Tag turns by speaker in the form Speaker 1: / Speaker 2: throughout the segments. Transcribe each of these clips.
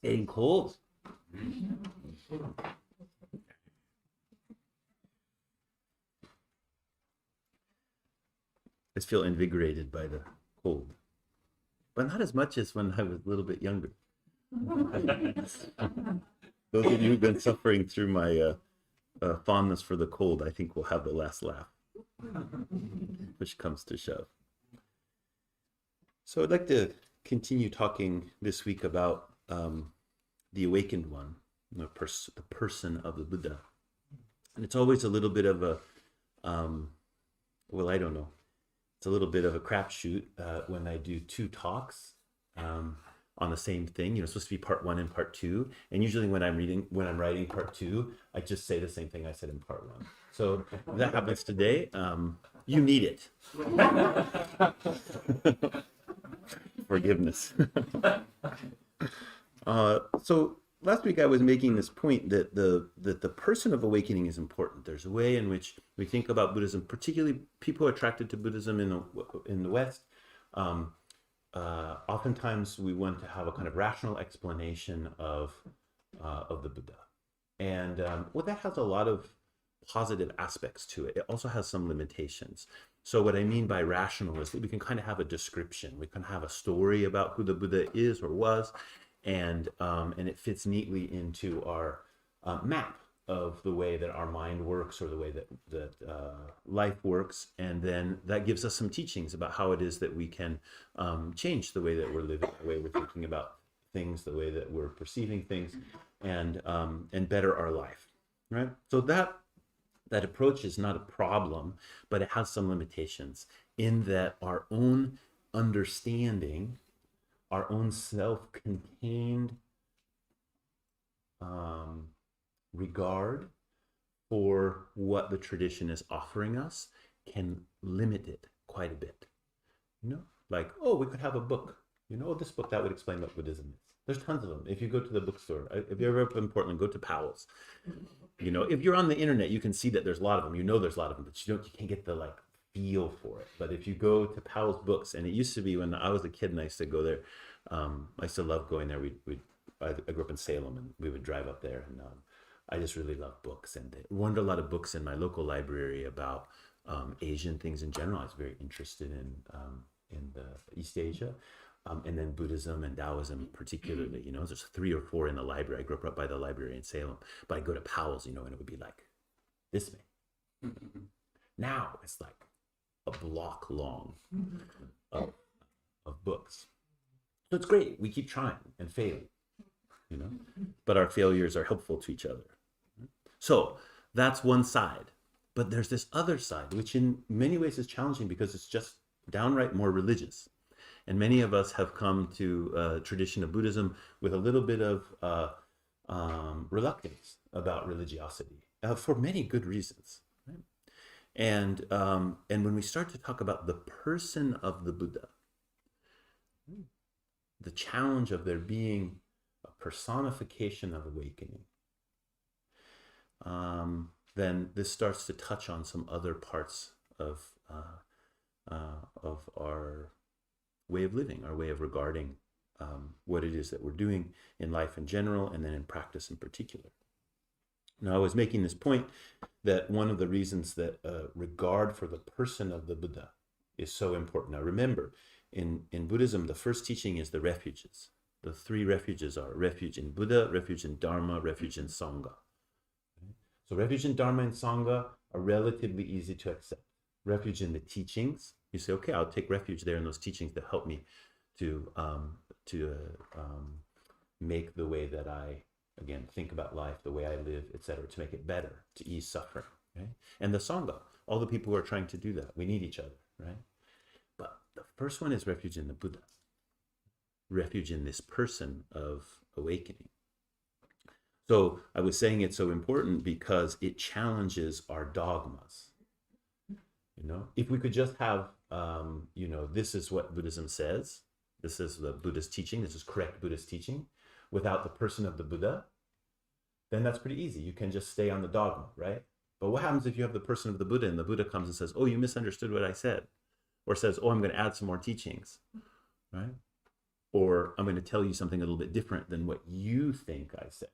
Speaker 1: Getting cold. I just feel invigorated by the cold, but not as much as when I was a little bit younger. Those of you who've been suffering through my fondness for the cold, I think will have the last laugh, which comes to shove. So I'd like to continue talking this week about the awakened one, the person of the Buddha. And it's always a little bit of a, well, I don't know. It's a little bit of a crapshoot when I do two talks on the same thing. It's supposed to be part one and part two. And usually when I'm writing part two, I just say the same thing I said in part one. So if that happens today, you need it. Forgiveness. So last week I was making this point that the person of awakening is important. There's a way in which we think about Buddhism, particularly people attracted to Buddhism in the West. Oftentimes we want to have a kind of rational explanation of the Buddha, and well, that has a lot of positive aspects to it. It also has some limitations. So what I mean by rational is that we can kind of have a description. We can have a story about who the Buddha is or was, and it fits neatly into our map of the way that our mind works or the way that life works. And then that gives us some teachings about how it is that we can change the way that we're living, the way we're thinking about things, the way that we're perceiving things, and better our life, right? So that approach is not a problem, but it has some limitations in that our own understanding, our own self-contained regard for what the tradition is offering us can limit it quite a bit. Like, oh, we could have a book. This book that would explain what Buddhism is. There's tons of them. If you go to the bookstore, if you're ever up in Portland, go to Powell's. If you're on the internet, you can see that there's a lot of them. There's a lot of them, but you can't get the feel for it. But if you go to Powell's Books, and it used to be when I was a kid and I used to go there, I used to love going there. I grew up in Salem, and we would drive up there, and I just really love books. And there weren't a lot of books in my local library about Asian things in general. I was very interested in the East Asia. And then Buddhism and Taoism particularly, there's 3 or 4 in the library. I grew up by the library in Salem, but I go to Powell's, and it would be like this big. Now it's like a block long of books. So it's great. We keep trying and failing, but our failures are helpful to each other. So that's one side, but there's this other side, which in many ways is challenging because it's just downright more religious. And many of us have come to tradition of Buddhism with a little bit of reluctance about religiosity for many good reasons. Right? And when we start to talk about the person of the Buddha, the challenge of there being a personification of awakening, then this starts to touch on some other parts of our way of living, our way of regarding what it is that we're doing in life in general, and then in practice in particular. Now, I was making this point that one of the reasons that regard for the person of the Buddha is so important. Now, remember, in Buddhism, the first teaching is the refuges. The 3 refuges are refuge in Buddha, refuge in Dharma, refuge in Sangha. So refuge in Dharma and Sangha are relatively easy to accept. Refuge in the teachings, you say, okay, I'll take refuge there in those teachings that help me to make the way that I, again, think about life, the way I live, etc., to make it better, to ease suffering. Right? And the Sangha, all the people who are trying to do that, we need each other, right? But the first one is refuge in the Buddha, refuge in this person of awakening. So I was saying it's so important because it challenges our dogmas. If we could just have, this is what Buddhism says, this is the Buddhist teaching, this is correct Buddhist teaching, without the person of the Buddha, then that's pretty easy. You can just stay on the dogma, right? But what happens if you have the person of the Buddha and the Buddha comes and says, oh, you misunderstood what I said, or says, oh, I'm going to add some more teachings, right? or I'm going to tell you something a little bit different than what you think I said.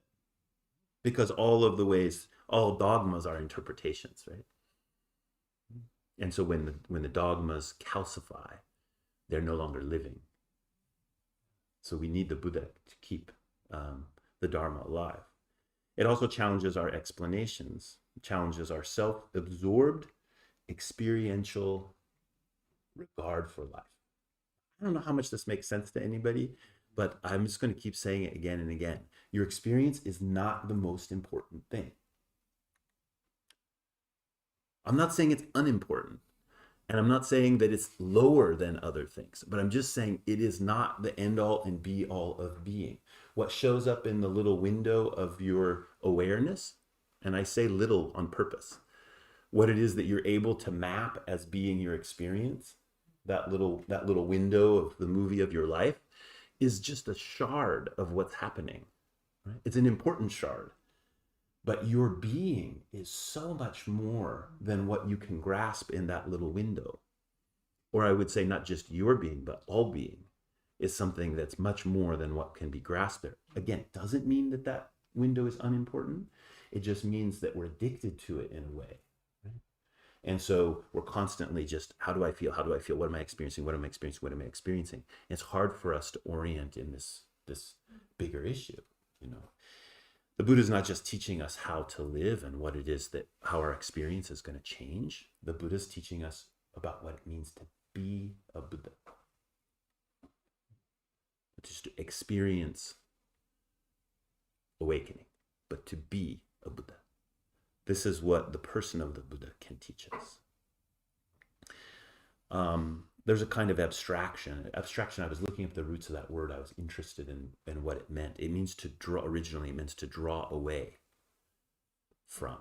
Speaker 1: Because all dogmas are interpretations, right? And so when the dogmas calcify, they're no longer living. So we need the Buddha to keep the Dharma alive. It also challenges our explanations, challenges our self-absorbed, experiential regard for life. I don't know how much this makes sense to anybody, but I'm just going to keep saying it again and again. Your experience is not the most important thing. I'm not saying it's unimportant, and I'm not saying that it's lower than other things, but I'm just saying it is not the end all and be all of being. What shows up in the little window of your awareness, and I say little on purpose, what it is that you're able to map as being your experience, that little window of the movie of your life, is just a shard of what's happening. Right? It's an important shard. But your being is so much more than what you can grasp in that little window. Or I would say not just your being, but all being is something that's much more than what can be grasped there. Again, it doesn't mean that that window is unimportant. It just means that we're addicted to it in a way. Right? And so we're constantly just, how do I feel? How do I feel? What am I experiencing? What am I experiencing? What am I experiencing? And it's hard for us to orient in this bigger issue, you know. The Buddha is not just teaching us how to live and what it is that how our experience is going to change. The Buddha is teaching us about what it means to be a Buddha. Just to experience awakening, but to be a Buddha. This is what the person of the Buddha can teach us. There's a kind of abstraction. I was looking up the roots of that word. I was interested in what it meant. It means to draw, originally it means to draw away from.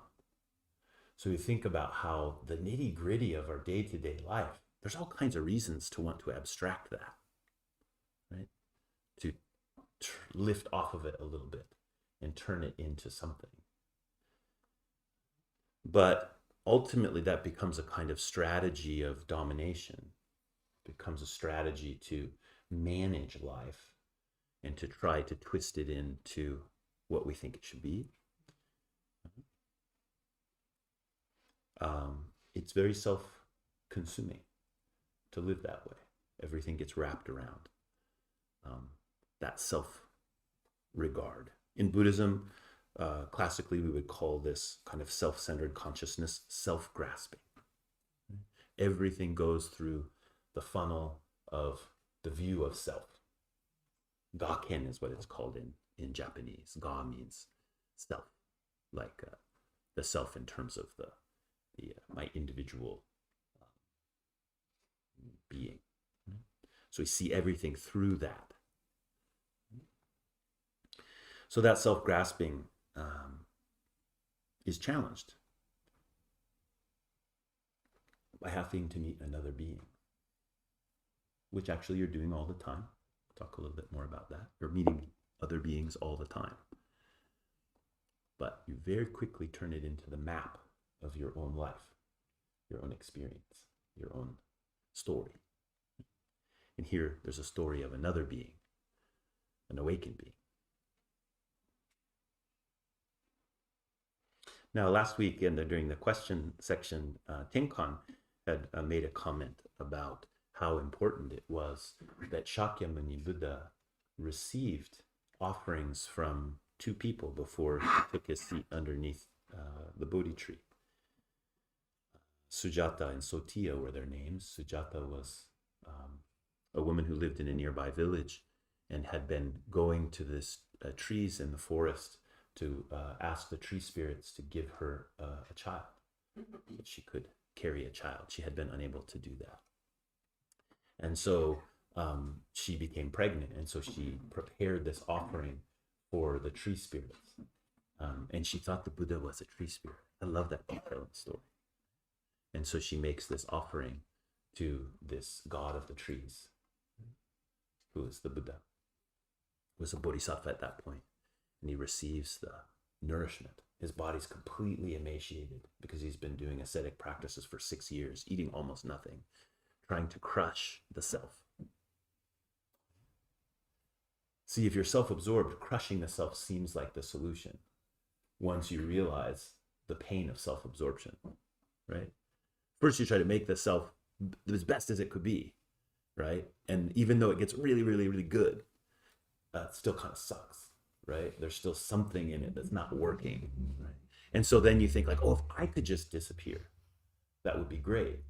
Speaker 1: So you think about how the nitty gritty of our day-to-day life, there's all kinds of reasons to want to abstract that, right? To lift off of it a little bit and turn it into something. But ultimately that becomes a kind of strategy of domination. Becomes a strategy to manage life and to try to twist it into what we think it should be. It's very self-consuming to live that way. Everything gets wrapped around that self-regard. In Buddhism, classically, we would call this kind of self-centered consciousness self-grasping. Everything goes through the funnel of the view of self. Gaken is what it's called in Japanese. Ga means self, like the self in terms of the my individual being. So we see everything through that. So that self-grasping is challenged by having to meet another being, which actually you're doing all the time. Talk a little bit more about that. You're meeting other beings all the time. But you very quickly turn it into the map of your own life, your own experience, your own story. And here there's a story of another being, an awakened being. Now, last week during the question section, Tenkan had made a comment about how important it was that Shakyamuni Buddha received offerings from two people before he took his seat underneath the Bodhi tree. Sujata and Sotiya were their names. Sujata was a woman who lived in a nearby village and had been going to this trees in the forest to ask the tree spirits to give her a child, that she could carry a child. She had been unable to do that. And so she became pregnant, and so she prepared this offering for the tree spirits. And she thought the Buddha was a tree spirit. I love that detail in the story. And so she makes this offering to this god of the trees, who is the Buddha, who was a bodhisattva at that point. And he receives the nourishment. His body's completely emaciated because he's been doing ascetic practices for 6 years, eating almost nothing, trying to crush the self. See, if you're self-absorbed, crushing the self seems like the solution once you realize the pain of self-absorption, right? First, you try to make the self as best as it could be, right? And even though it gets really, really, really good, it still kind of sucks, right? There's still something in it that's not working, right? And so then you think like, oh, if I could just disappear, that would be great.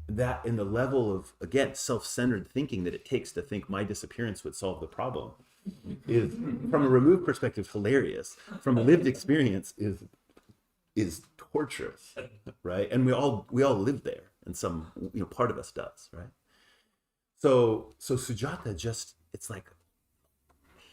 Speaker 1: That in the level of, again, self-centered thinking that it takes to think my disappearance would solve the problem is, from a removed perspective, hilarious. From a lived experience, is torturous, right? And we all live there, and some, part of us does, right? So Sujata just, it's like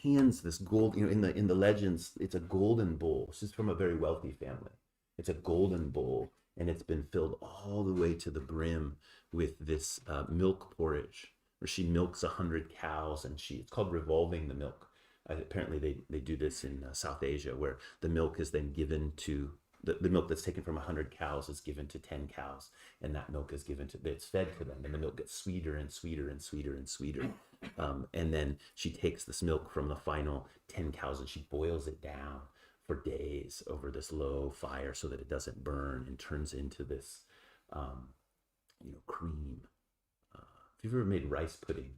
Speaker 1: hands this gold, in the legends, it's a golden bowl. She's from a very wealthy family. It's a golden bowl, and it's been filled all the way to the brim with this milk porridge, where she milks 100 cows, and it's called revolving the milk. Apparently they do this in South Asia, where the milk is then given to, the milk that's taken from 100 cows is given to 10 cows, and that milk is it's fed to them, and the milk gets sweeter and sweeter and sweeter and sweeter. And then she takes this milk from the final 10 cows and she boils it down for days over this low fire so that it doesn't burn, and turns into this, cream. If you've ever made rice pudding,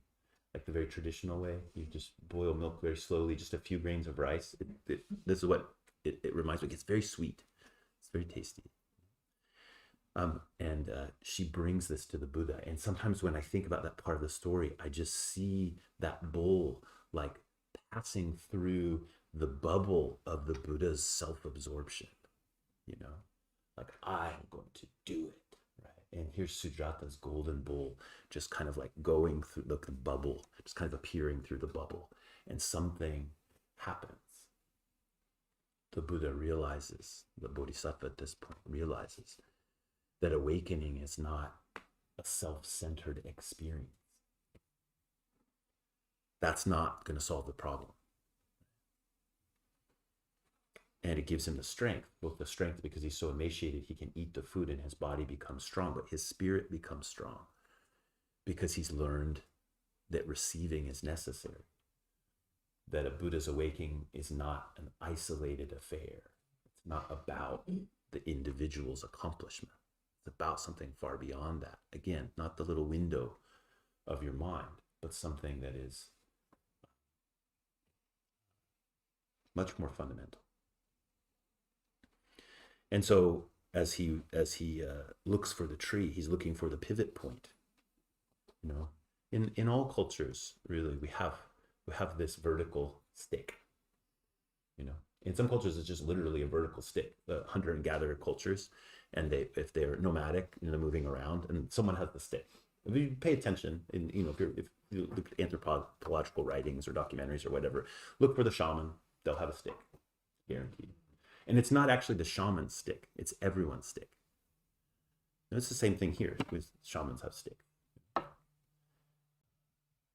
Speaker 1: like the very traditional way, you just boil milk very slowly, just a few grains of rice. This is what it reminds me. It's very sweet. It's very tasty. And she brings this to the Buddha. And sometimes when I think about that part of the story, I just see that bowl like passing through the bubble of the Buddha's self-absorption, like, I'm going to do it, right? And here's Sujata's golden bowl just kind of like going through the bubble, just kind of appearing through the bubble, and something happens. The Buddha realizes, the Bodhisattva at this point realizes that awakening is not a self-centered experience. That's not going to solve the problem. And it gives him the strength, both the strength because he's so emaciated, he can eat the food and his body becomes strong, but his spirit becomes strong because he's learned that receiving is necessary, that a Buddha's awakening is not an isolated affair. It's not about the individual's accomplishment. It's about something far beyond that. Again, not the little window of your mind, but something that is much more fundamental. And so as he looks for the tree, he's looking for the pivot point. In all cultures, really, we have this vertical stick. In some cultures, it's just literally a vertical stick. The hunter and gatherer cultures, and if they're nomadic, moving around, and someone has the stick. If you pay attention, and if you look at anthropological writings or documentaries or whatever, look for the shaman. They'll have a stick, guaranteed. And it's not actually the shaman's stick; it's everyone's stick. And it's the same thing here. With shamans have stick.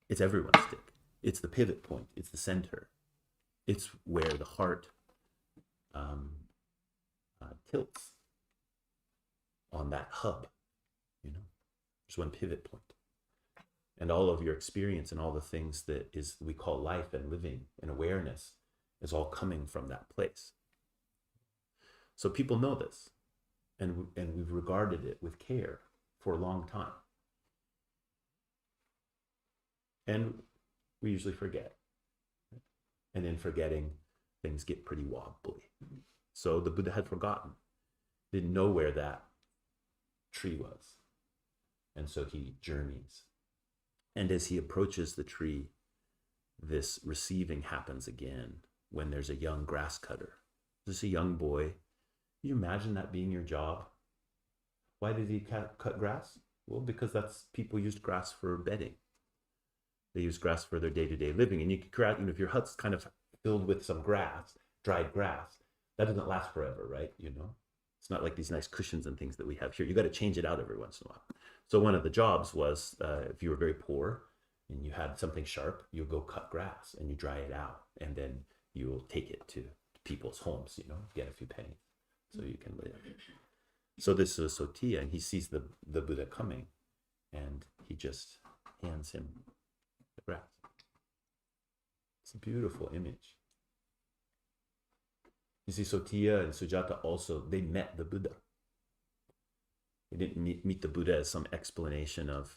Speaker 1: It's everyone's stick. It's the pivot point. It's the center. It's where the heart tilts on that hub. There's one pivot point. And all of your experience and all the things that we call life and living and awareness is all coming from that place. So people know this, and we've regarded it with care for a long time. And we usually forget. And in forgetting, things get pretty wobbly. So the Buddha had forgotten, didn't know where that tree was. And so he journeys. And as he approaches the tree, this receiving happens again when there's a young grass cutter. This a young boy. Can you imagine that being your job? Why did he cut grass? Well, because people used grass for bedding. They use grass for their day-to-day living. And you could if your hut's kind of filled with some grass, dried grass, that doesn't last forever, right? It's not like these nice cushions and things that we have here. You got to change it out every once in a while. So one of the jobs was, if you were very poor and you had something sharp, you go cut grass and you dry it out, and then you will take it to people's homes, get a few pennies so you can live. So this is Sotia, and he sees the Buddha coming, and he just hands him the grass. It's a beautiful image. You see, Sotia and Sujata also, they met the Buddha. They didn't meet the Buddha as some explanation of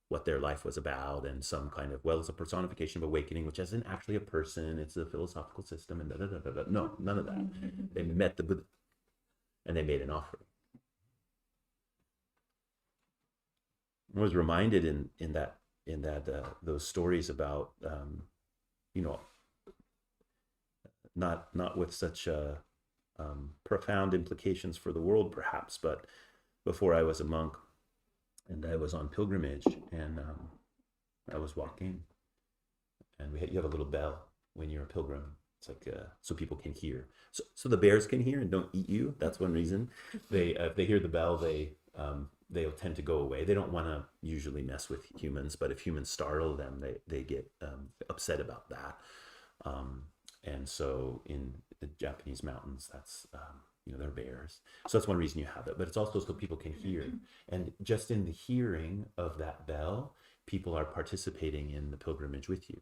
Speaker 1: what their life was about and some kind of, well, it's a personification of awakening, which isn't actually a person, it's a philosophical system, and da, da, da, da, da. No, none of that. They met the Buddha and they made an offering. I was reminded in that those stories about not with such profound implications for the world perhaps, but before I was a monk and I was on pilgrimage, and I was walking, and you have a little bell when you're a pilgrim. It's like so people can hear, so the bears can hear and don't eat you. That's one reason. If they hear the bell, they'll tend to go away. They don't want to usually mess with humans, but if humans startle them, they get upset about that. And so in the Japanese mountains, that's they're bears. So that's one reason you have it. But it's also so people can hear. And just in the hearing of that bell, people are participating in the pilgrimage with you.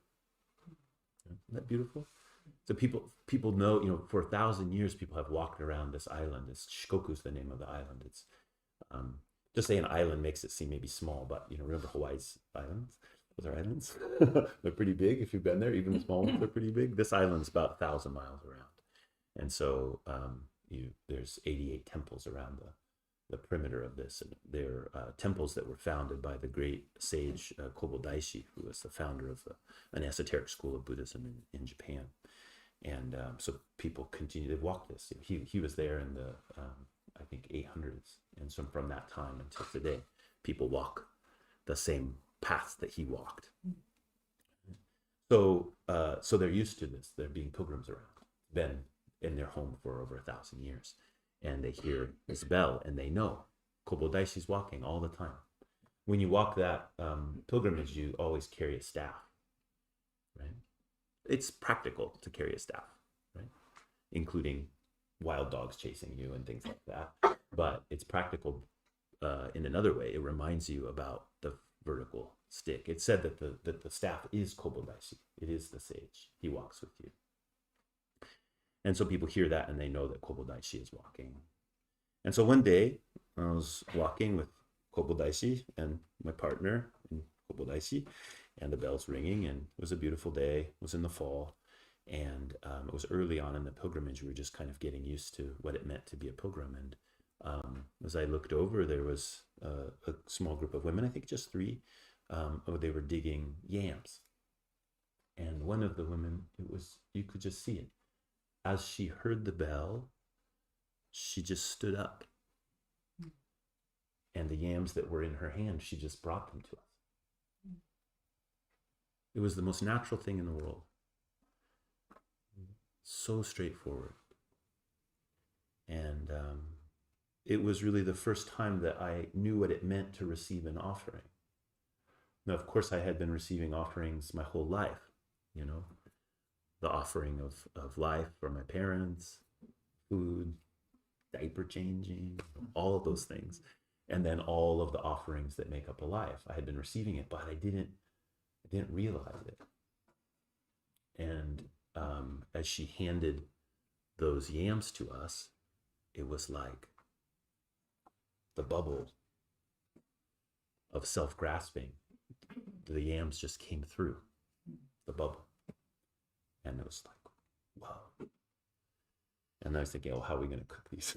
Speaker 1: Isn't that beautiful? So people know, for 1,000 years, people have walked around this island. It's Shikoku is the name of the island. It's just say an island makes it seem maybe small, but remember Hawaii's islands? Those are islands. They're pretty big. If you've been there, even the small ones are pretty big. This island's about 1,000 miles around, and so there's 88 temples around the perimeter of this, and they're temples that were founded by the great sage Kobo Daishi, who was the founder of an esoteric school of Buddhism in Japan. And so people continue to walk this. He was there in the I think 800s, and so from that time until today, people walk the same paths that he walked. So they're used to this. They're being pilgrims around, been in their home for over 1,000 years, and they hear this bell, and they know Kobo Daishi's walking all the time. When you walk that pilgrimage, you always carry a staff, right? It's practical to carry a staff, right? Including wild dogs chasing you and things like that. But it's practical in another way. It reminds you about the vertical stick. It's said that the staff is Kobo Daishi. It is the sage. He walks with you. And so people hear that and they know that Kobo Daishi is walking. And so one day I was walking with Kobo Daishi and my partner in Kobo Daishi, and the bell's ringing, and it was a beautiful day. It was in the fall, and it was early on in the pilgrimage. We were just kind of getting used to what it meant to be a pilgrim. And as I looked over, there was a small group of women, I think just 3. They were digging yams. And one of the women, you could just see it. As she heard the bell, she just stood up. And the yams that were in her hand, she just brought them to us. It was the most natural thing in the world. So straightforward. And it was really the first time that I knew what it meant to receive an offering. Now, of course, I had been receiving offerings my whole life, the offering of life from my parents, food, diaper changing, all of those things. And then all of the offerings that make up a life. I had been receiving it, but I didn't realize it. And as she handed those yams to us, it was like the bubble of self-grasping. The yams just came through the bubble. And it was like, wow. And I was thinking, how are we going to cook these?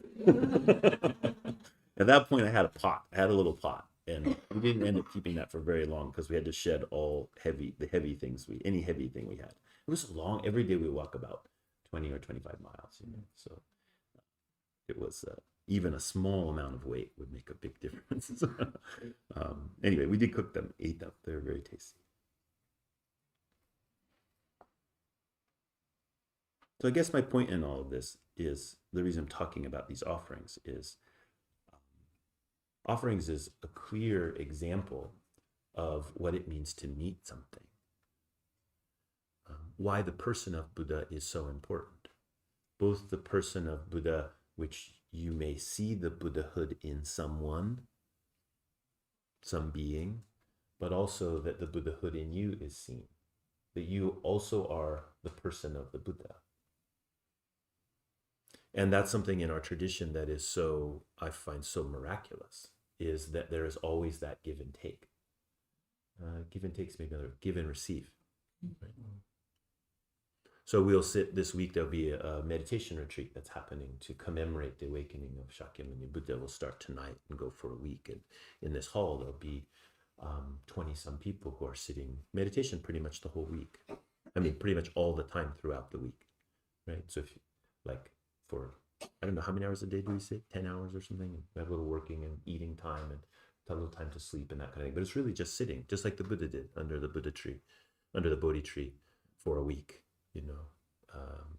Speaker 1: At that point, I had a pot. I had a little pot. And we didn't end up keeping that for very long because we had to shed the heavy things, any heavy thing we had. It was long. Every day we walk about 20 or 25 miles, So it was even a small amount of weight would make a big difference. Anyway, we did cook them, ate them. They were very tasty. So I guess my point in all of this is, the reason I'm talking about these offerings is a clear example of what it means to meet something. Why the person of Buddha is so important. Both the person of Buddha, which you may see the Buddhahood in someone, some being, but also that the Buddhahood in you is seen. that you also are the person of the Buddha. And that's something in our tradition that is so, I find so miraculous, is that there is always that give and take. Give and takes maybe another, give and receive. Right? So we'll sit this week, there'll be a meditation retreat that's happening to commemorate the awakening of Shakyamuni Buddha. Will start tonight and go for a week. And in this hall, there'll be 20 some people who are sitting meditation pretty much the whole week. I mean, pretty much all the time throughout the week, right? So if you, like, for, I don't know, how many hours a day do we sit? 10 hours or something? We have a little working and eating time and a little time to sleep and that kind of thing. But it's really just sitting, just like the Buddha did under the Buddha tree, under the Bodhi tree for a week,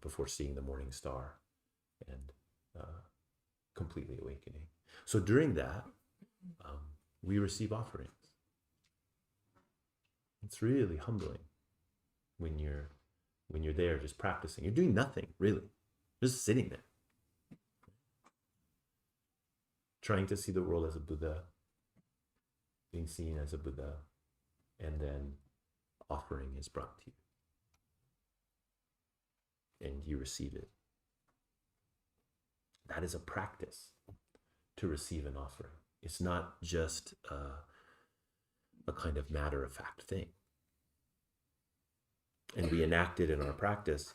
Speaker 1: before seeing the morning star and completely awakening. So during that, we receive offerings. It's really humbling when you're there just practicing. You're doing nothing, really. Just sitting there. Trying to see the world as a Buddha, being seen as a Buddha, and then offering is brought to you. And you receive it. That is a practice to receive an offering. It's not just a kind of matter-of-fact thing. And we enact it in our practice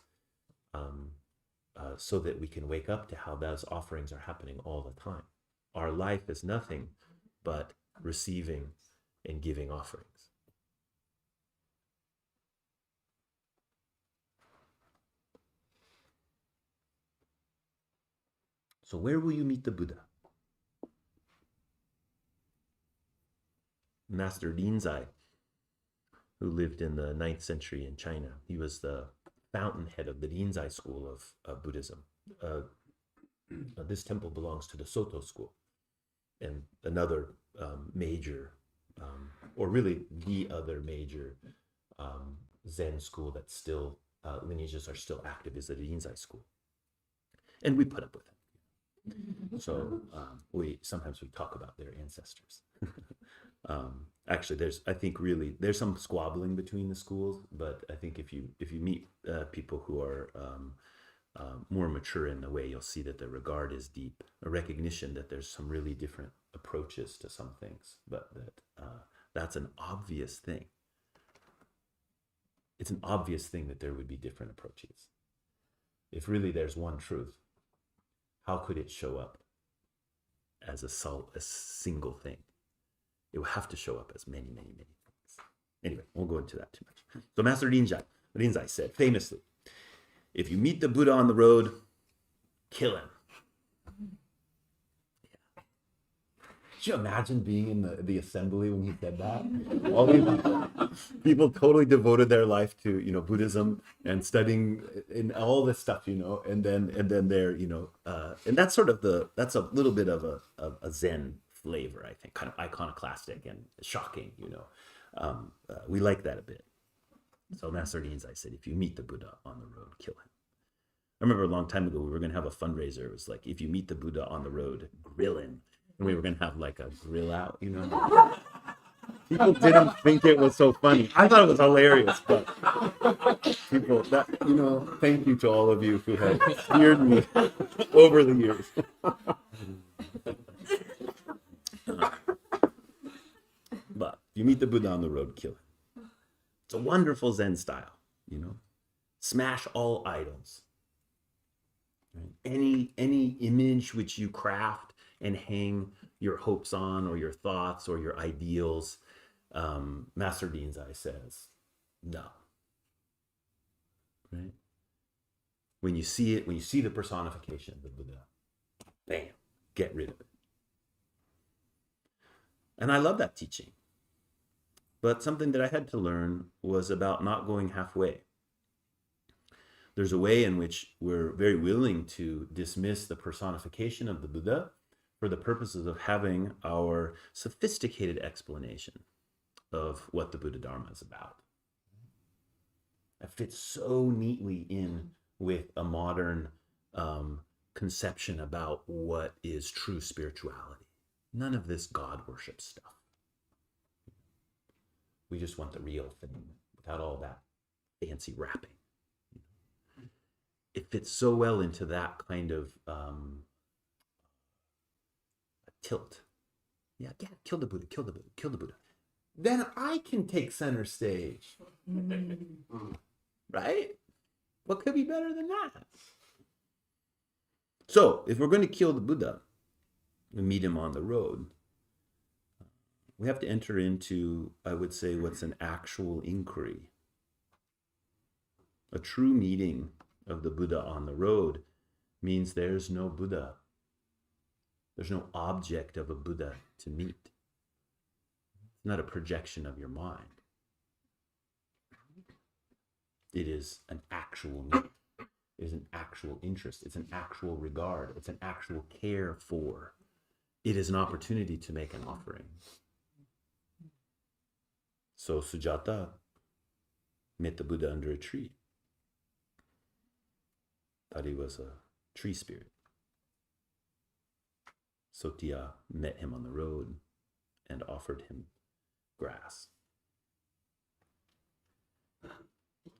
Speaker 1: so that we can wake up to how those offerings are happening all the time. Our life is nothing but receiving and giving offerings. So where will you meet the Buddha? Master Rinzai, who lived in the 9th century in China, he was the fountainhead of the Rinzai school of Buddhism. This temple belongs to the Soto school, and another major, or really the other major Zen school that's still, lineages are still active, is the Rinzai school. And we put up with it. So sometimes we talk about their ancestors. Actually, there's some squabbling between the schools, but I think if you meet people who are more mature in a way, you'll see that the regard is deep, a recognition that there's some really different approaches to some things, but that's an obvious thing. It's an obvious thing that there would be different approaches. If really there's one truth, how could it show up as a single thing? It will have to show up as many, many, many things. Anyway, won't go into that too much. So Master Rinzai said famously, if you meet the Buddha on the road, kill him. Yeah. Could you imagine being in the assembly when he said that? All these people totally devoted their life to, Buddhism and studying and all this stuff, and then they're, and that's sort of that's a little bit of a Zen flavor, I think, kind of iconoclastic and shocking, we like that a bit. So Master Rinzai said, if you meet the Buddha on the road, kill him. I remember a long time ago, we were going to have a fundraiser. It was like, if you meet the Buddha on the road, grill him. And we were going to have like a grill out, People didn't think it was so funny. I thought it was hilarious, but people, thank you to all of you who have steered me over the years. But if you meet the Buddha on the road, kill him. It's a wonderful Zen style, Smash all idols. Right? Any image which you craft and hang your hopes on, or your thoughts, or your ideals, Master Rinzai says, no. Right? When you see it, when you see the personification of the Buddha, bam, get rid of it. And I love that teaching. But something that I had to learn was about not going halfway. There's a way in which we're very willing to dismiss the personification of the Buddha for the purposes of having our sophisticated explanation of what the Buddha Dharma is about. That fits so neatly in with a modern conception about what is true spirituality. None of this God worship stuff. We just want the real thing without all that fancy wrapping. It fits so well into that kind of tilt. Yeah, kill the Buddha, kill the Buddha, kill the Buddha. Then I can take center stage. Right? What could be better than that? So, if we're going to kill the Buddha and meet him on the road, we have to enter into, I would say, what's an actual inquiry. A true meeting of the Buddha on the road means there's no Buddha. There's no object of a Buddha to meet. It's not a projection of your mind. It is an actual need. It is an actual interest. It's an actual regard. It's an actual care for. It is an opportunity to make an offering. So Sujata met the Buddha under a tree. Thought he was a tree spirit. Sotya met him on the road and offered him grass.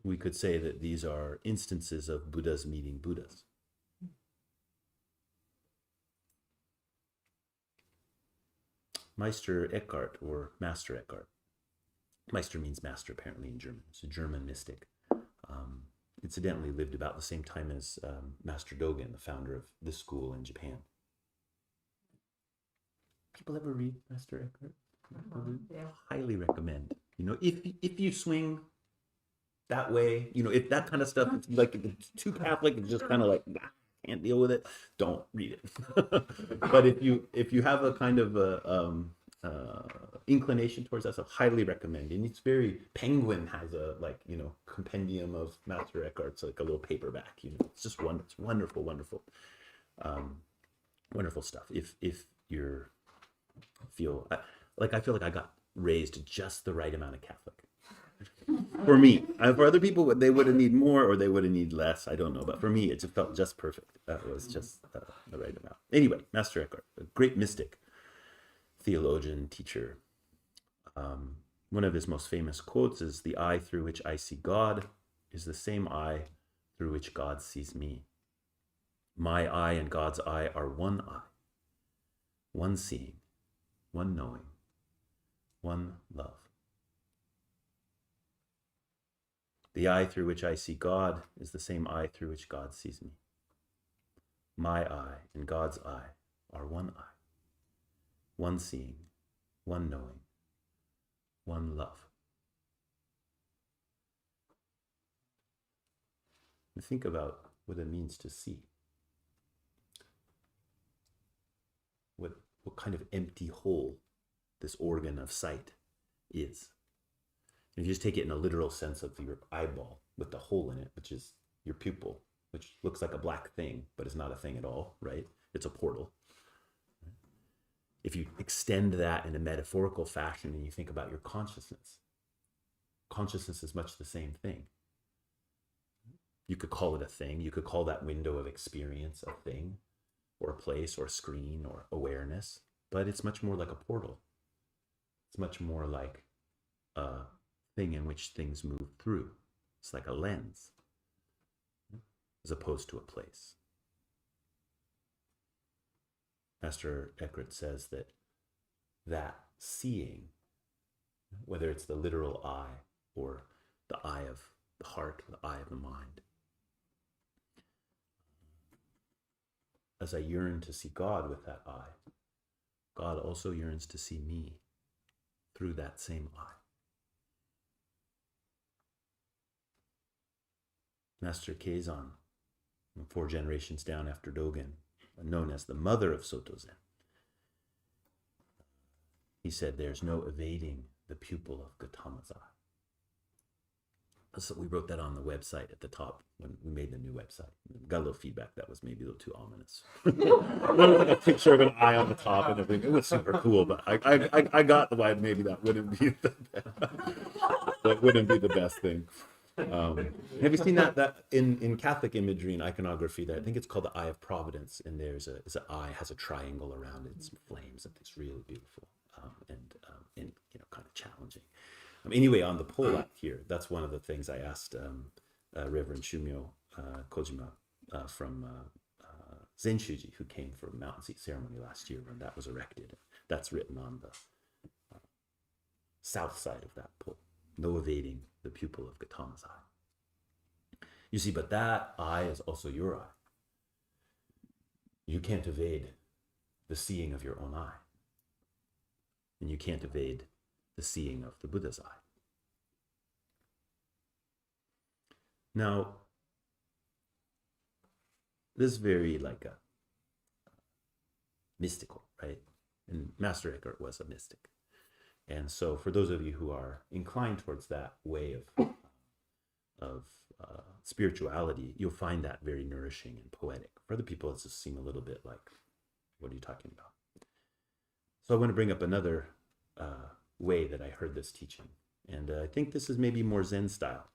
Speaker 1: We could say that these are instances of Buddhas meeting Buddhas. Meister Eckhart, or Master Eckhart. Meister means master, apparently, in German. It's a German mystic. Incidentally, lived about the same time as Master Dogen, the founder of this school in Japan. People ever read Master Eckhart? Yeah. Highly recommend. You know, if you swing that way, you know, if that kind of stuff, it's like it's too Catholic, it's just kind of like, nah, can't deal with it, don't read it. But if you have a kind of inclination towards that stuff, highly recommend. And it's very, Penguin has a, like, you know, compendium of Master Eckhart's, like a little paperback, you know, it's just it's wonderful, wonderful stuff. If you're I feel like I got raised just the right amount of Catholic. For me, for other people, they would have need more or they would have need less. I don't know, but for me, it just felt just perfect. That was just the right amount. Anyway, Master Eckhart, a great mystic, theologian, teacher. One of his most famous quotes is, "The eye through which I see God is the same eye through which God sees me. My eye and God's eye are one eye, one seeing, one knowing, one love." The eye through which I see God is the same eye through which God sees me. My eye and God's eye are one eye, one seeing, one knowing, one love. And think about what it means to see. What kind of empty hole this organ of sight is. If you just take it in a literal sense of your eyeball with the hole in it, which is your pupil, which looks like a black thing, but is not a thing at all, right? It's a portal. If you extend that in a metaphorical fashion and you think about your consciousness is much the same thing. You could call it a thing. You could call that window of experience a thing, or a place, or a screen, or awareness, but it's much more like a portal. It's much more like a thing in which things move through. It's like a lens, as opposed to a place. Master Eckhart says that seeing, whether it's the literal eye or the eye of the heart, or the eye of the mind, as I yearn to see God with that eye, God also yearns to see me through that same eye. Master Keizan, 4 generations down after Dogen, known as the mother of Soto Zen, he said, "There's no evading the pupil of Gautama's eye." So we wrote that on the website at the top when we made the new website. Got a little feedback that was maybe a little too ominous. Like a picture of an eye on the top and everything. It was super cool, but I got why maybe that wouldn't be the best thing. Have you seen that in Catholic imagery and iconography? That I think it's called the Eye of Providence, and there's an eye has a triangle around it, and some flames, and it's really beautiful and you know, kind of challenging. Anyway, on the poll out here, that's one of the things I asked Reverend Shumyo Kojima from Zen Shuji, who came for Mountain Seat ceremony last year when that was erected. That's written on the south side of that pole. No evading the pupil of Gautama's eye. You see, but that eye is also your eye. You can't evade the seeing of your own eye. And you can't evade the seeing of the Buddha's eye. Now, this is very like a mystical, right? And Master Eckhart was a mystic. And so for those of you who are inclined towards that way of spirituality, you'll find that very nourishing and poetic. For other people, it just seems a little bit like, what are you talking about? So I want to bring up another way that I heard this teaching. And I think this is maybe more Zen style.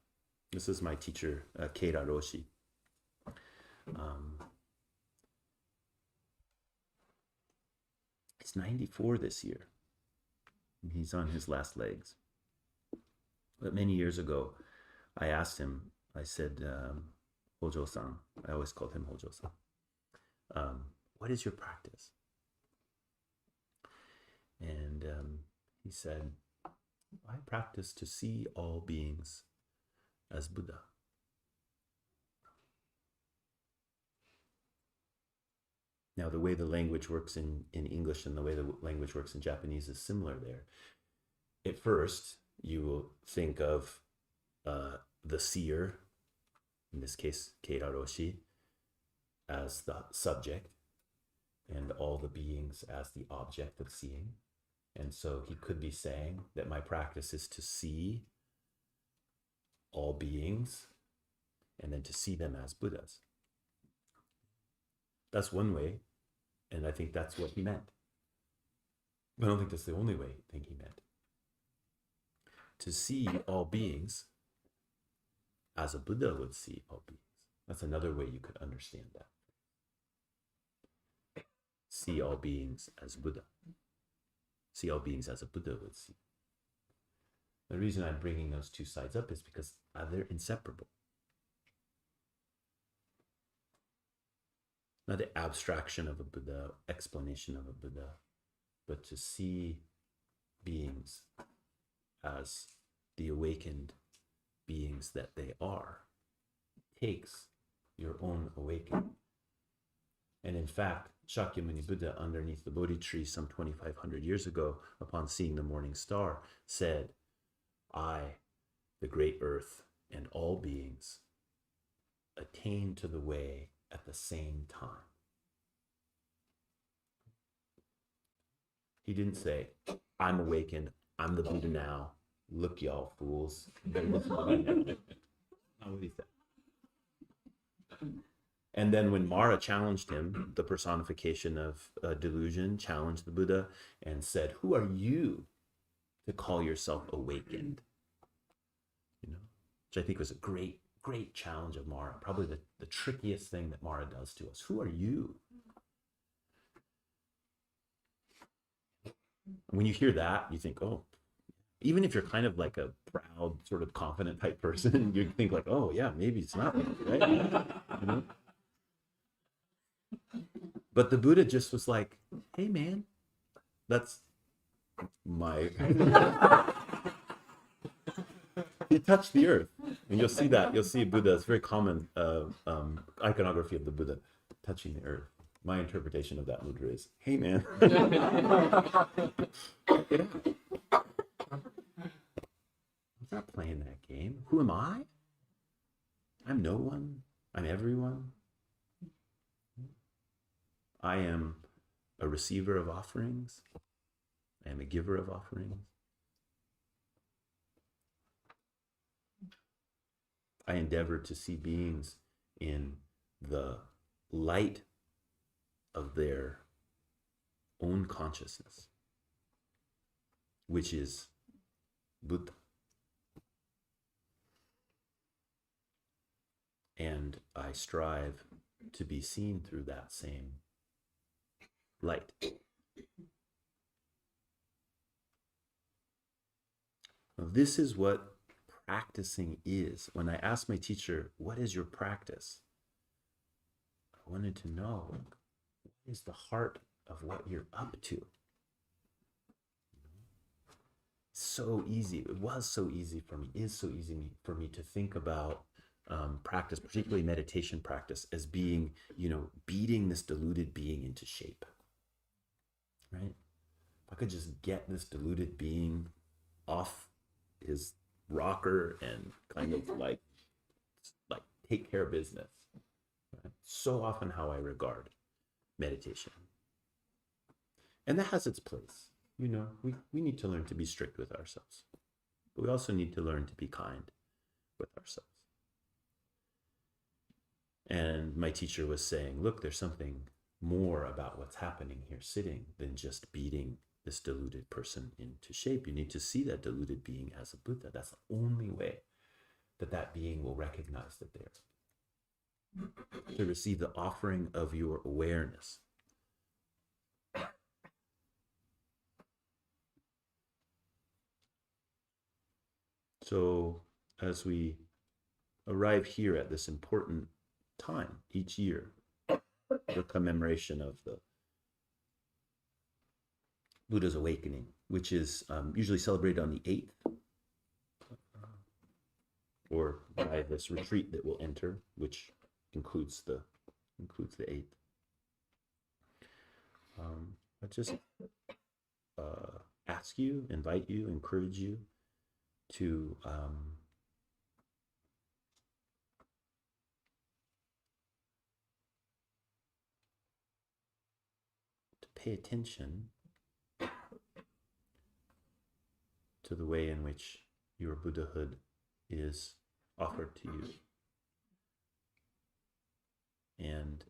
Speaker 1: This is my teacher, Keira Roshi. He's 94 this year. He's on his last legs. But many years ago, I asked him, I said, Hojo-san, I always called him Hojo-san, what is your practice? And he said, I practice to see all beings as Buddha. Now, the way the language works in English and the way the language works in Japanese is similar there. At first, you will think of the seer, in this case, Keira Roshi, as the subject, and all the beings as the object of seeing. And so he could be saying that my practice is to see all beings and then to see them as Buddhas. That's one way, and I think that's what he meant. But I don't think that's the only way I think he meant. To see all beings as a Buddha would see all beings. That's another way you could understand that. See all beings as Buddha. See all beings as a Buddha would see. The reason I'm bringing those two sides up is because they're inseparable. Not the abstraction of a Buddha, explanation of a Buddha, but to see beings as the awakened beings that they are takes your own awakening. And in fact, Shakyamuni Buddha, underneath the Bodhi tree some 2,500 years ago, upon seeing the morning star, said, I, the great earth, and all beings attain to the way at the same time. He didn't say, I'm awakened, I'm the Buddha now, look y'all fools. Not what he said. And then when Mara challenged him, the personification of delusion, challenged the Buddha and said, who are you to call yourself awakened? You know, which I think was a great challenge of Mara, probably the trickiest thing that Mara does to us. Who are you? When you hear that, you think, oh, even if you're kind of like a proud, sort of confident type person, you think like, oh yeah, maybe it's not me, right? You know? But the Buddha just was like, hey man, that's my... You touch the earth, and you'll see that. You'll see Buddha. It's very common iconography of the Buddha touching the earth. My interpretation of that mudra is, hey man, check it out. I'm not playing that game. Who am I? I'm no one. I'm everyone. I am a receiver of offerings. I am a giver of offerings. I endeavor to see beings in the light of their own consciousness, which is Buddha. And I strive to be seen through that same light. Now, this is what practicing is. When I asked my teacher, what is your practice? I wanted to know, what is the heart of what you're up to? So easy. It was so easy for me, is so easy for me to think about practice, particularly meditation practice, as being, beating this deluded being into shape, right? If I could just get this deluded being off his rocker and kind of like take care of business. Right? So often how I regard meditation. And that has its place. We need to learn to be strict with ourselves, but we also need to learn to be kind with ourselves. And my teacher was saying, look, there's something more about what's happening here sitting than just beating this deluded person into shape. You need to see that deluded being as a Buddha. That's the only way that being will recognize that they're to receive the offering of your awareness. So as we arrive here at this important time each year, the commemoration of the Buddha's awakening, which is usually celebrated on the 8th, or by this retreat that we'll enter, which includes the 8th. I just ask you, invite you, encourage you to pay attention to the way in which your Buddhahood is offered to you, and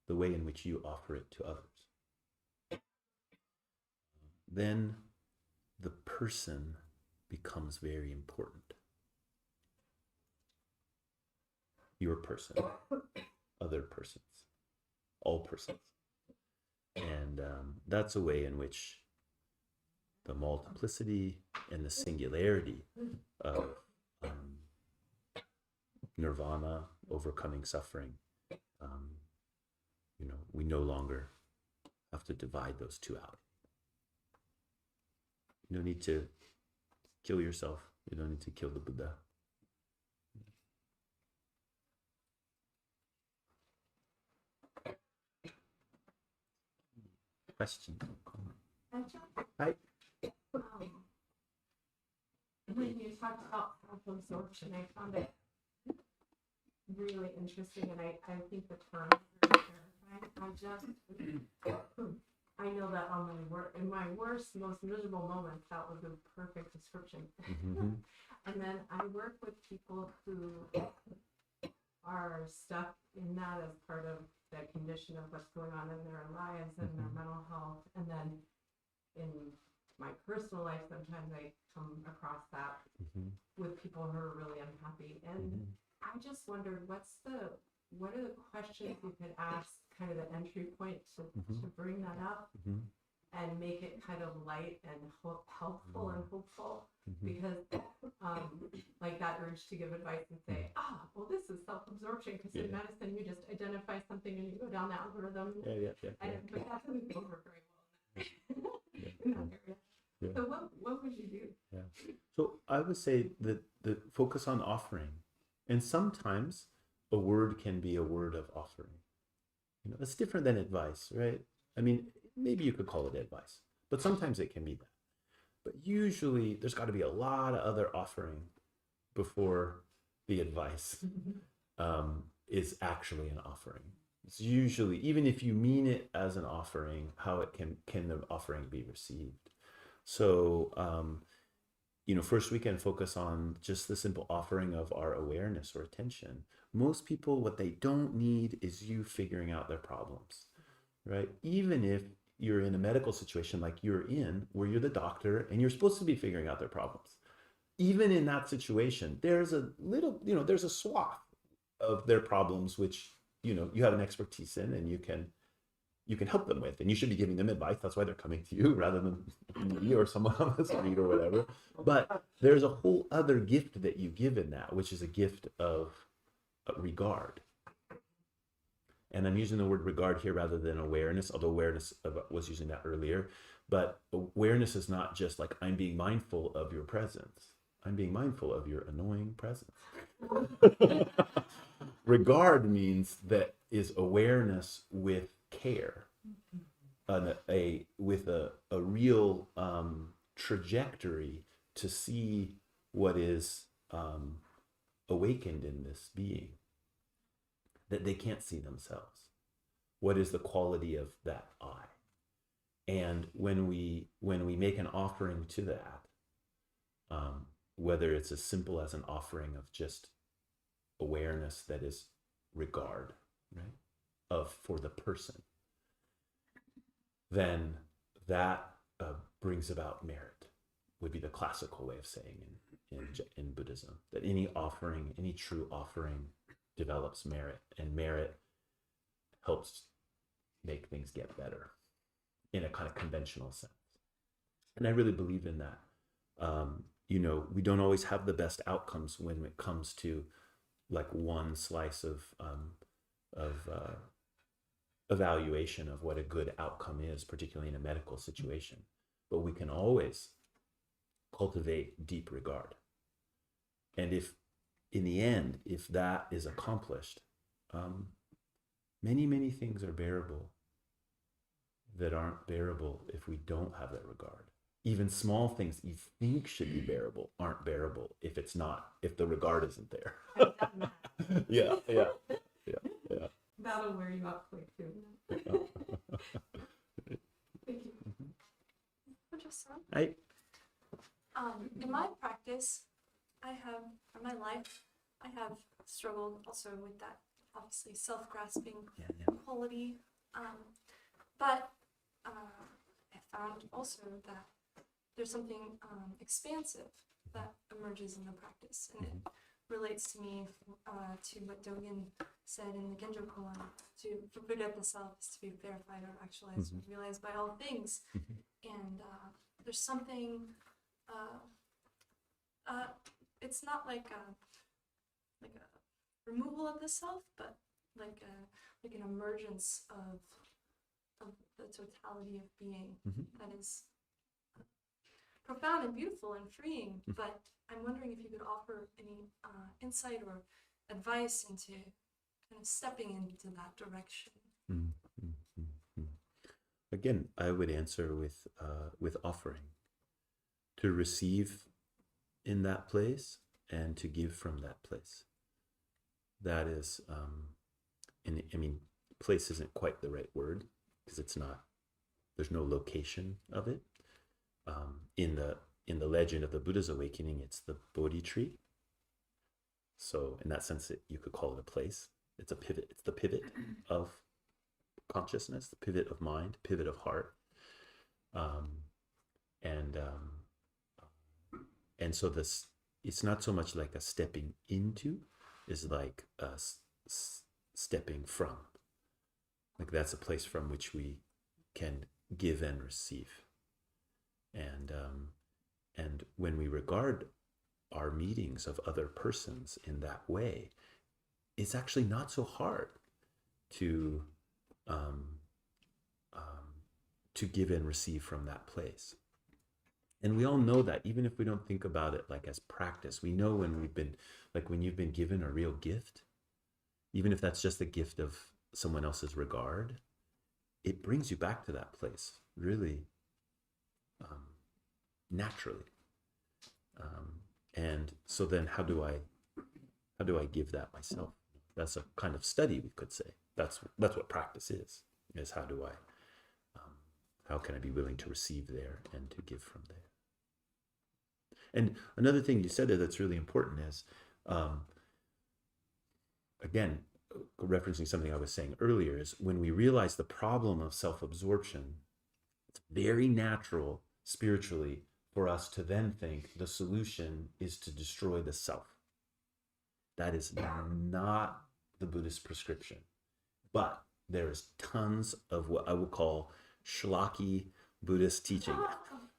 Speaker 1: the way in which you offer it to others. Then the person becomes very important. Your person, other persons, all persons. And that's a way in which the multiplicity and the singularity of nirvana, overcoming suffering, we no longer have to divide those two out. You don't need to kill yourself. You don't need to kill the Buddha. Question? Hi.
Speaker 2: When you talked about self-absorption, I found it really interesting, and I think the term is very clarifying. I know that in my worst, most miserable moments, that was a perfect description.
Speaker 1: Mm-hmm.
Speaker 2: And then I work with people who are stuck in that as part of the condition of what's going on in their lives and their mental health. And then in my personal life, sometimes I come across that with people who are really unhappy. And I just wondered, what are the questions you could ask, kind of the entry point to bring that up and make it kind of light and helpful and hopeful? Because like that urge to give advice and say, well, this is self-absorption, because in medicine you just identify something and you go down the algorithm. But that doesn't go over very well in that area. Yeah. So what would you do?
Speaker 1: Yeah. So I would say that the focus on offering, and sometimes a word can be a word of offering. It's different than advice, right? I mean, maybe you could call it advice, but sometimes it can be that. But usually there's got to be a lot of other offering before the advice is actually an offering. It's usually, even if you mean it as an offering, how it can the offering be received? So, first we can focus on just the simple offering of our awareness or attention. Most people, what they don't need is you figuring out their problems, right? Even if you're in a medical situation like you're in, where you're the doctor and you're supposed to be figuring out their problems. Even in that situation, there's a little, there's a swath of their problems, which, you have an expertise in, and you can you can help them with, and you should be giving them advice. That's why they're coming to you rather than me or someone on the street or whatever. But there's a whole other gift that you give in that, which is a gift of regard. And I'm using the word regard here rather than awareness, although awareness was using that earlier. But awareness is not just like, I'm being mindful of your presence. I'm being mindful of your annoying presence. Regard means that is awareness with care, with a real trajectory to see what is awakened in this being that they can't see themselves. What is the quality of that I? And when we make an offering to that, whether it's as simple as an offering of just awareness that is regard, right, for the person, then that brings about merit, would be the classical way of saying in Buddhism, that any offering, any true offering develops merit, and merit helps make things get better in a kind of conventional sense. And I really believe in that. We don't always have the best outcomes when it comes to like one slice of evaluation of what a good outcome is, particularly in a medical situation. But we can always cultivate deep regard. And if, in the end, if that is accomplished, many, many things are bearable that aren't bearable if we don't have that regard. Even small things you think should be bearable aren't bearable if the regard isn't there. Yeah.
Speaker 2: That'll wear you out quick too. Thank you.
Speaker 3: In my practice, in my life, I have struggled also with that, obviously, self-grasping quality. But I found also that there's something expansive that emerges in the practice, and it relates to me to what Dogen said in the Genjo koan, to forget the self is to be verified or actualized or realized by all things. And there's something, it's not like a removal of the self, but like an emergence of the totality of being that is profound and beautiful and freeing. But I'm wondering if you could offer any insight or advice into kind of stepping into that direction.
Speaker 1: Again, I would answer with offering, to receive in that place and to give from that place. That is, place isn't quite the right word, because it's not. There's no location of it. In the legend of the Buddha's awakening, it's the Bodhi tree. So in that sense, you could call it a place. It's a pivot. It's the pivot of consciousness, the pivot of mind, pivot of heart. And so this, it's not so much like a stepping into, it's like a stepping from. Like that's a place from which we can give and receive. And when we regard our meetings of other persons in that way, it's actually not so hard to give and receive from that place. And we all know that, even if we don't think about it like as practice. We know when you've been given a real gift, even if that's just a gift of someone else's regard, it brings you back to that place really naturally. And so then how do I give that myself? That's a kind of study, we could say. That's what practice is how can I be willing to receive there and to give from there? And another thing you said there that's really important is, again, referencing something I was saying earlier, is when we realize the problem of self-absorption, it's very natural spiritually for us to then think the solution is to destroy the self. That is not the Buddhist prescription. But there's tons of what I would call schlocky Buddhist teaching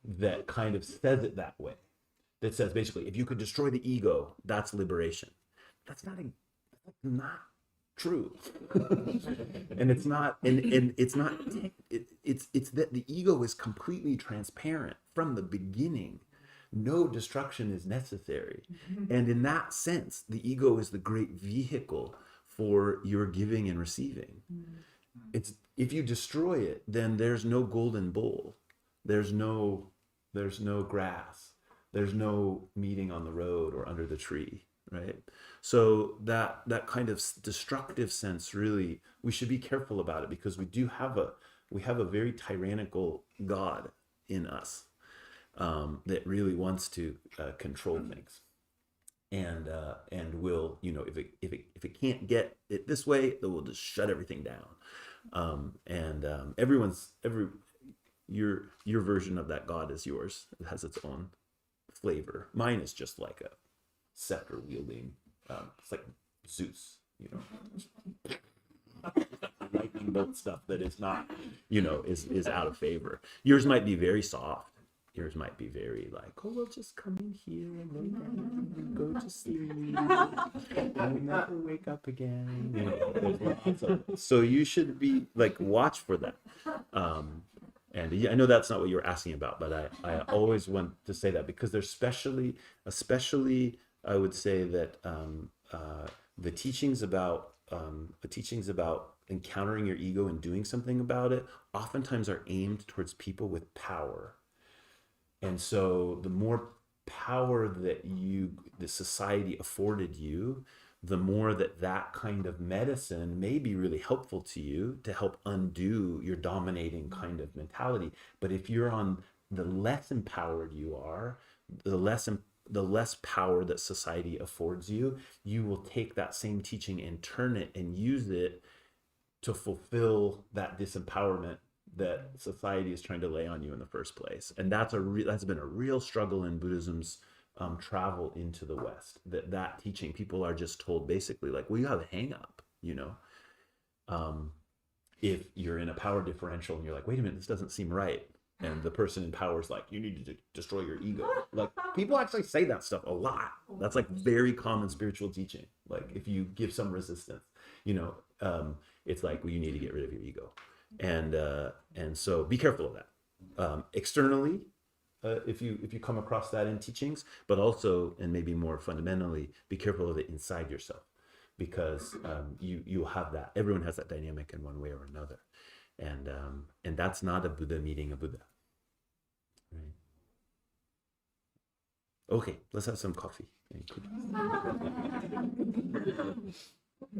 Speaker 1: that kind of says it that way. That says basically, if you could destroy the ego, that's liberation. That's not true. And it's not, and it's not, it's that the ego is completely transparent from the beginning. No destruction is necessary. And in that sense, the ego is the great vehicle for your giving and receiving. It's, if you destroy it, then there's no golden bowl. There's no grass. There's no meeting on the road or under the tree, right? So that kind of destructive sense, really, we should be careful about it, because we have a very tyrannical God in us that really wants to control things, and will, if it can't get it this way, then we'll just shut everything down. Your version of that God is yours. It has its own flavor. Mine is just like a scepter wielding. It's like Zeus, lightning bolt stuff that is not, is out of favor. Yours might be very soft. Yours might be very like, oh, we'll just come in here and lay down and go to sleep and we never wake up again. There's lots of it. So you should be like, watch for that. And I know that's not what you were asking about, but I always want to say that, because there's especially I would say that the teachings about encountering your ego and doing something about it oftentimes are aimed towards people with power. And so the more power that the society afforded you, the more that kind of medicine may be really helpful to you to help undo your dominating kind of mentality. But if you're on, the less empowered you are, the less power that society affords you, you will take that same teaching and turn it and use it to fulfill that disempowerment that society is trying to lay on you in the first place. And that's been a real struggle in Buddhism's travel into the West. That teaching, people are just told basically like, well, you have a hang up, if you're in a power differential and you're like, wait a minute, this doesn't seem right. And the person in power is like, you need to destroy your ego. Like, people actually say that stuff a lot. That's like very common spiritual teaching. Like, if you give some resistance, it's like, well, you need to get rid of your ego. And so be careful of that. Externally, if you come across that in teachings, but also, and maybe more fundamentally, be careful of it inside yourself, because you'll have that. Everyone has that dynamic in one way or another. And that's not a Buddha meeting a Buddha. Right? Okay, let's have some coffee and cookies.